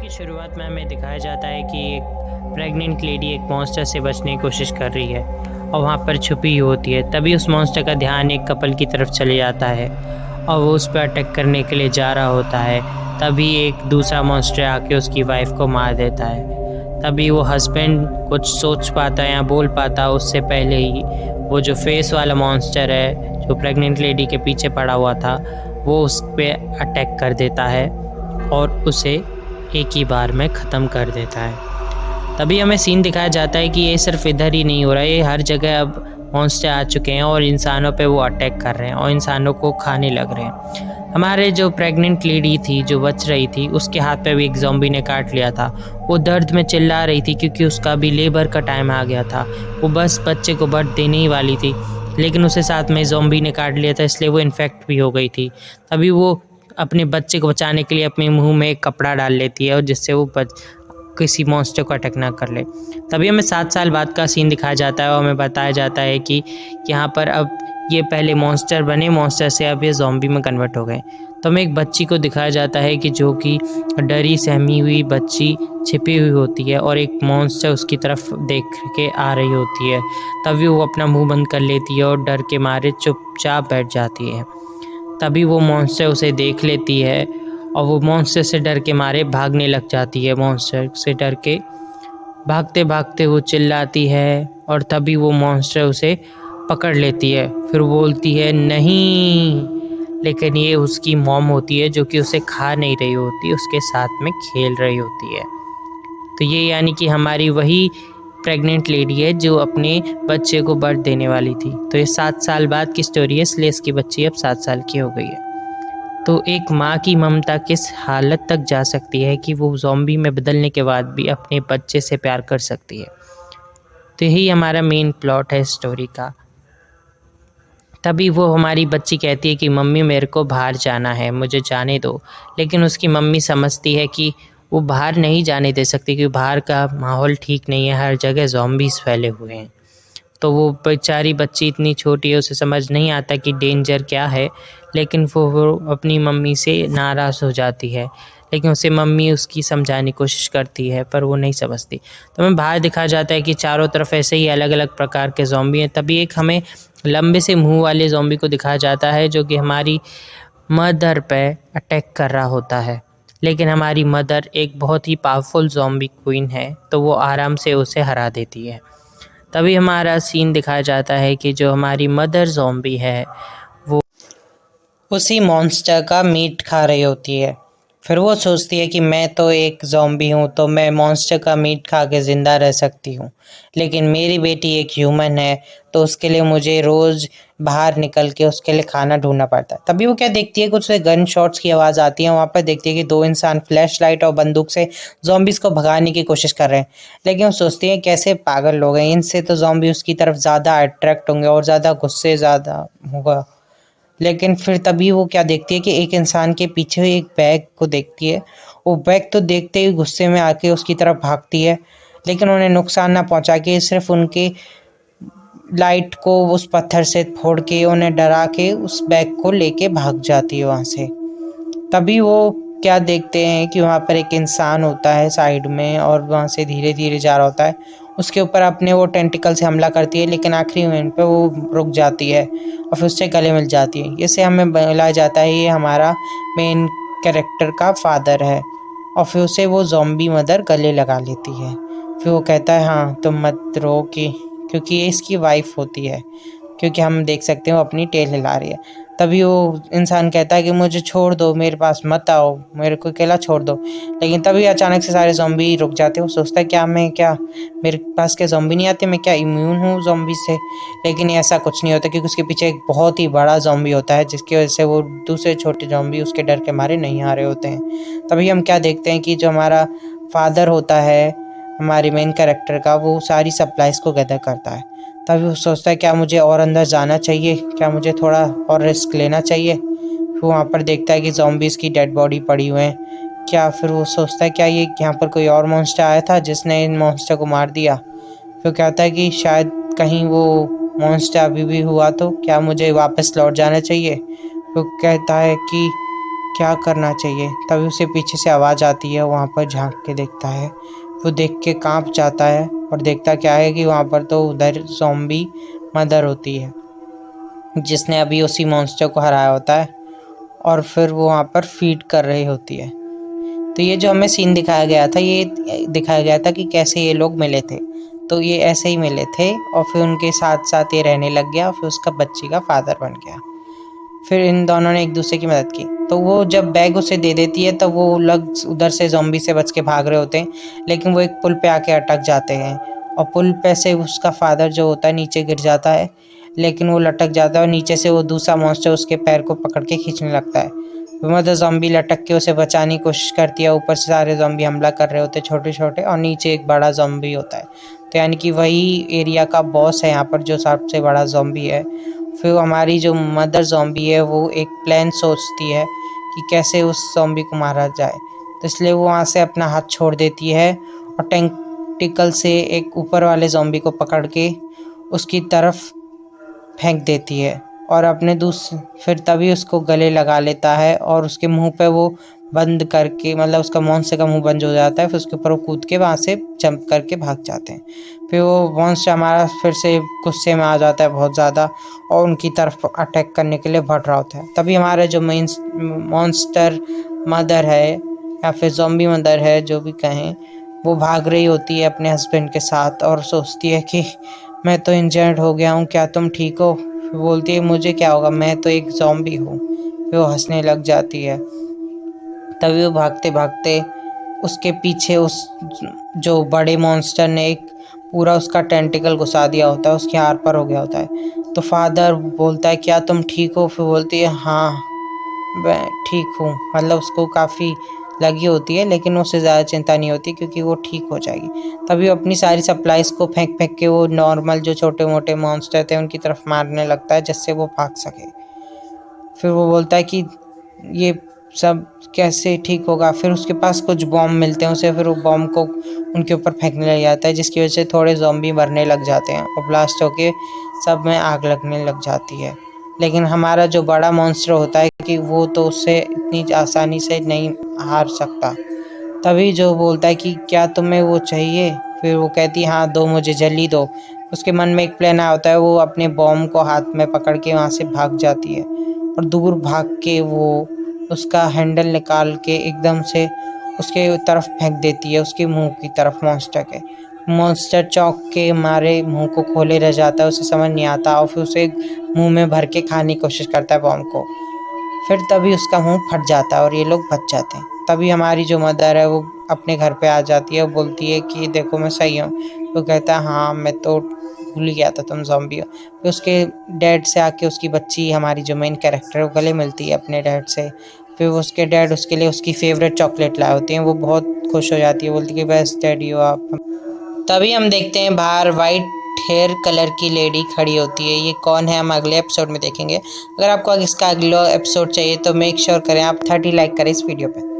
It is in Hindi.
की शुरुआत में हमें दिखाया जाता है कि एक प्रेग्नेंट लेडी एक मॉन्स्टर से बचने की कोशिश कर रही है और वहाँ पर छुपी ही होती है। तभी उस मॉन्स्टर का ध्यान एक कपल की तरफ चले जाता है और वो उस पर अटैक करने के लिए जा रहा होता है। तभी एक दूसरा मॉन्स्टर आके उसकी वाइफ को मार देता है। तभी वो हस्बैंड कुछ सोच पाता है या बोल पाता है उससे पहले ही वो जो फेस वाला मॉन्स्टर है जो प्रेग्नेंट लेडी के पीछे पड़ा हुआ था वो उस पर अटैक कर देता है और उसे एक ही बार में ख़त्म कर देता है। तभी हमें सीन दिखाया जाता है कि ये सिर्फ इधर ही नहीं हो रहा है, ये हर जगह अब मॉन्स्टर आ चुके हैं और इंसानों पे वो अटैक कर रहे हैं और इंसानों को खाने लग रहे हैं। हमारे जो प्रेग्नेंट लेडी थी जो बच रही थी उसके हाथ पे भी एक ज़ॉम्बी ने काट लिया था। वो दर्द में चिल्ला रही थी क्योंकि उसका भी लेबर का टाइम आ गया था। वो बस बच्चे को बर्थ देने ही वाली थी, लेकिन उसे साथ में ज़ॉम्बी ने काट लिया था, इसलिए वो इन्फेक्ट भी हो गई थी। तभी वो अपने बच्चे को बचाने के लिए अपने मुंह में एक कपड़ा डाल लेती है और जिससे वो किसी मॉन्स्टर को अटैक ना कर ले। तभी हमें 7 साल बाद का सीन दिखाया जाता है और हमें बताया जाता है कि यहाँ पर अब ये पहले मॉन्स्टर बने, मॉन्स्टर से अब ये ज़ॉम्बी में कन्वर्ट हो गए। तो हमें एक बच्ची को दिखाया जाता है कि जो कि डरी सहमी हुई बच्ची छिपी हुई होती है और एक मॉन्स्टर उसकी तरफ देख के आ रही होती है। तभी वो अपना मुंह बंद कर लेती है और डर के मारे चुपचाप बैठ जाती है। तभी वो मॉन्स्टर उसे देख लेती है और वो मॉन्स्टर से डर के मारे भागने लग जाती है। मॉन्स्टर से डर के भागते भागते वो चिल्लाती है और तभी वो मॉन्स्टर उसे पकड़ लेती है। फिर बोलती है नहीं, लेकिन ये उसकी मॉम होती है जो कि उसे खा नहीं रही होती, उसके साथ में खेल रही होती है। तो ये यानी कि हमारी वही प्रेग्नेंट लेडी है जो अपने बच्चे को बर्थ देने वाली थी। तो ये 7 साल बाद की स्टोरी है, इसलिए इसकी बच्ची अब 7 साल की हो गई है। तो एक माँ की ममता किस हालत तक जा सकती है कि वो ज़ॉम्बी में बदलने के बाद भी अपने बच्चे से प्यार कर सकती है। तो यही हमारा मेन प्लॉट है स्टोरी का। तभी वो हमारी बच्ची कहती है कि मम्मी मेरे को बाहर जाना है, मुझे जाने दो। लेकिन उसकी मम्मी समझती है कि वो बाहर नहीं जाने दे सकती क्योंकि बाहर का माहौल ठीक नहीं है, हर जगह ज़ॉम्बीज़ फैले हुए हैं। तो वो बेचारी बच्ची इतनी छोटी है, उसे समझ नहीं आता कि डेंजर क्या है, लेकिन वो अपनी मम्मी से नाराज़ हो जाती है। लेकिन उसे मम्मी उसकी समझाने की कोशिश करती है पर वो नहीं समझती। तो हमें बाहर दिखाया जाता है कि चारों तरफ ऐसे ही अलग-अलग प्रकार के ज़ॉम्बी हैं। तभी एक हमें लंबे से मुँह वाले ज़ॉम्बी को दिखाया जाता है जो कि हमारी मदर पे अटैक कर रहा होता है। लेकिन हमारी मदर एक बहुत ही पावरफुल ज़ॉम्बी क्वीन है, तो वो आराम से उसे हरा देती है। तभी हमारा सीन दिखाया जाता है कि जो हमारी मदर ज़ॉम्बी है वो उसी मॉन्स्टर का मीट खा रही होती है। फिर वो सोचती है कि मैं तो एक ज़ॉम्बी हूँ तो मैं मॉन्स्टर का मीट खा के ज़िंदा रह सकती हूँ, लेकिन मेरी बेटी एक ह्यूमन है तो उसके लिए मुझे रोज़ बाहर निकल के उसके लिए खाना ढूंढना पड़ता है। तभी वो क्या देखती है, कुछ गन शॉट्स की आवाज़ आती है। वहाँ पर देखती है कि 2 इंसान फ्लैश लाइट और बंदूक से ज़ॉम्बीज़ को भगाने की कोशिश कर रहे हैं। लेकिन वो सोचती है कैसे पागल लोग हैं, इनसे तो ज़ॉम्बी उसकी तरफ ज़्यादा अट्रैक्ट होंगे और ज़्यादा गुस्से ज़्यादा होगा। लेकिन फिर तभी वो क्या देखती है कि एक इंसान के पीछे एक बैग को देखती है। वो बैग तो देखते ही गुस्से में आके उसकी तरफ भागती है, लेकिन उन्हें नुकसान ना पहुंचा के सिर्फ उनके लाइट को उस पत्थर से फोड़ के उन्हें डरा के उस बैग को लेके भाग जाती है वहाँ से। तभी वो क्या देखते हैं कि वहाँ पर एक इंसान होता है साइड में और वहाँ से धीरे धीरे जा रहा होता है। उसके ऊपर अपने वो टेंटिकल से हमला करती है, लेकिन आखिरी मोमेंट पे वो रुक जाती है और फिर उससे गले मिल जाती है। इससे हमें बताया जाता है ये हमारा मेन कैरेक्टर का फादर है और फिर उसे वो ज़ॉम्बी मदर गले लगा लेती है। फिर वो कहता है हाँ तुम मत रो, कि क्योंकि ये इसकी वाइफ होती है, क्योंकि हम देख सकते हैं वो अपनी टेल हिला रही है। तभी वो इंसान कहता है कि मुझे छोड़ दो, मेरे पास मत आओ, मेरे को अकेला छोड़ दो। लेकिन तभी अचानक से सारे ज़ॉम्बी रुक जाते हैं। वो सोचता है क्या मेरे पास क्या ज़ॉम्बी नहीं आते, मैं क्या इम्यून हूँ ज़ॉम्बी से। लेकिन ऐसा कुछ नहीं होता क्योंकि उसके पीछे एक बहुत ही बड़ा ज़ॉम्बी होता है जिसकी वजह से वो दूसरे छोटे ज़ॉम्बी उसके डर के मारे नहीं आ रहे होते हैं। तभी हम क्या देखते हैं कि जो हमारा फादर होता है हमारे मेन कैरेक्टर का, वो सारी सप्लाइज़ को गैदर करता है। तभी वो सोचता है क्या मुझे और अंदर जाना चाहिए, क्या मुझे थोड़ा और रिस्क लेना चाहिए। फिर वहाँ पर देखता है कि ज़ॉम्बीज़ की डेड बॉडी पड़ी हुए हैं। क्या फिर वो सोचता है क्या ये यहाँ पर कोई और मॉन्स्टर आया था जिसने इन मॉन्स्टर को मार दिया। फिर कहता है कि शायद कहीं वो मॉन्स्टर अभी भी हुआ तो क्या मुझे वापस लौट जाना चाहिए। फिर कहता है कि क्या करना चाहिए। तभी उसे पीछे से आवाज़ आती है, वहाँ पर झांक के देखता है। वो देख के कांप जाता है और देखता क्या है कि वहाँ पर तो उधर ज़ॉम्बी मदर होती है, जिसने अभी उसी मॉन्स्टर को हराया होता है, और फिर वो वहाँ पर फीड कर रही होती है। तो ये जो हमें सीन दिखाया गया था, ये दिखाया गया था कि कैसे ये लोग मिले थे। तो ये ऐसे ही मिले थे और फिर उनके साथ साथ ये रहने लग गया और फिर उसका बच्ची का फादर बन गया। फिर इन दोनों ने एक दूसरे की मदद की। तो वो जब बैग उसे दे देती है तब वो लोग उधर से ज़ॉम्बी से बच के भाग रहे होते हैं, लेकिन वो एक पुल पे आके अटक जाते हैं और पुल पे से उसका फादर जो होता है नीचे गिर जाता है, लेकिन वो लटक जाता है और नीचे से वो दूसरा मॉन्स्टर उसके पैर को पकड़ के खींचने लगता है। मदर ज़ॉम्बी लटक के उसे बचाने की कोशिश करती है। ऊपर से सारे ज़ॉम्बी हमला कर रहे होते हैं छोटे छोटे, और नीचे एक बड़ा ज़ॉम्बी होता है। तो यानी कि वही एरिया का बॉस है यहाँ पर, जो सबसे बड़ा ज़ॉम्बी है। फिर हमारी जो मदर ज़ॉम्बी है वो एक प्लान सोचती है कि कैसे उस ज़ॉम्बी को मारा जाए। तो इसलिए वो वहाँ से अपना हाथ छोड़ देती है और टेंटिकल से एक ऊपर वाले ज़ॉम्बी को पकड़ के उसकी तरफ फेंक देती है और अपने फिर तभी उसको गले लगा लेता है और उसके मुंह पे वो बंद करके, मतलब उसका मॉन्स्टर का मुंह बंद हो जाता है। फिर उसके ऊपर वो कूद के वहाँ से जंप करके भाग जाते हैं। फिर वो मॉन्स्टर हमारा फिर से गुस्से में आ जाता है बहुत ज़्यादा और उनकी तरफ अटैक करने के लिए बढ़ रहा होता है। तभी हमारा जो मेन मॉन्स्टर मदर है या फिर ज़ॉम्बी मदर है, जो भी कहें, वो भाग रही होती है अपने हस्बैंड के साथ और सोचती है कि मैं तो इंजर्ड हो गया हूँ, क्या तुम ठीक हो। फिर बोलती है मुझे क्या होगा, मैं तो एक ज़ॉम्बी हूँ। फिर वो हंसने लग जाती है। तभी वो भागते भागते उसके पीछे उस जो बड़े मॉन्स्टर ने एक पूरा उसका टेंटिकल घुसा दिया होता है, उसके आर पर हो गया होता है। तो फादर बोलता है क्या तुम ठीक हो। फिर बोलती है हाँ मैं ठीक हूँ, मतलब उसको काफ़ी लगी होती है, लेकिन उससे ज़्यादा चिंता नहीं होती क्योंकि वो ठीक हो जाएगी। तभी वो अपनी सारी सप्लाइज को फेंक फेंक के वो नॉर्मल जो छोटे मोटे मॉन्स्टर थे उनकी तरफ मारने लगता है, जिससे वो भाग सके। फिर वो बोलता है कि ये सब कैसे ठीक होगा। फिर उसके पास कुछ बॉम्ब मिलते हैं उसे, फिर वो बॉम्ब को उनके ऊपर फेंकने लग जाता है, जिसकी वजह से थोड़े ज़ॉम्बी मरने लग जाते हैं और ब्लास्ट होके सब में आग लगने लग जाती है। लेकिन हमारा जो बड़ा मॉन्स्टर होता है कि वो तो उससे इतनी आसानी से नहीं हार सकता। तभी जो बोलता है कि क्या तुम्हें वो चाहिए। फिर वो कहती है हाँ दो, मुझे जल्दी दो। उसके मन में एक प्लान आया होता है, वो अपने बॉम्ब को हाथ में पकड़ के वहाँ से भाग जाती है और दूर भाग के वो उसका हैंडल निकाल के एकदम से उसके तरफ फेंक देती है, उसके मुंह की तरफ मॉन्स्टर के। मॉन्स्टर चौंक के मारे मुंह को खोले रह जाता है, उसे समझ नहीं आता और फिर उसे मुंह में भर के खाने की कोशिश करता है बॉम्ब को। फिर तभी उसका मुंह फट जाता है और ये लोग बच जाते हैं। तभी हमारी जो मदर है वो अपने घर पे आ जाती है और बोलती है कि देखो मैं सही हूँ। वो कहता है हाँ मैं तो भूल गया था तुम ज़ॉम्बी हो। फिर उसके डैड से आके उसकी बच्ची, हमारी जो मेन कैरेक्टर है, वो गले मिलती है अपने डैड से। फिर उसके डैड उसके लिए उसकी फेवरेट चॉकलेट लाए होती हैं। वो बहुत खुश हो जाती है, बोलती है कि बेस्ट डैडी हो आप। तभी हम देखते हैं बाहर वाइट हेयर कलर की लेडी खड़ी होती है। ये कौन है हम अगले एपिसोड में देखेंगे। अगर आपको इसका अगला एपिसोड चाहिए तो मेक श्योर करें आप 30 लाइक करें इस वीडियो पे।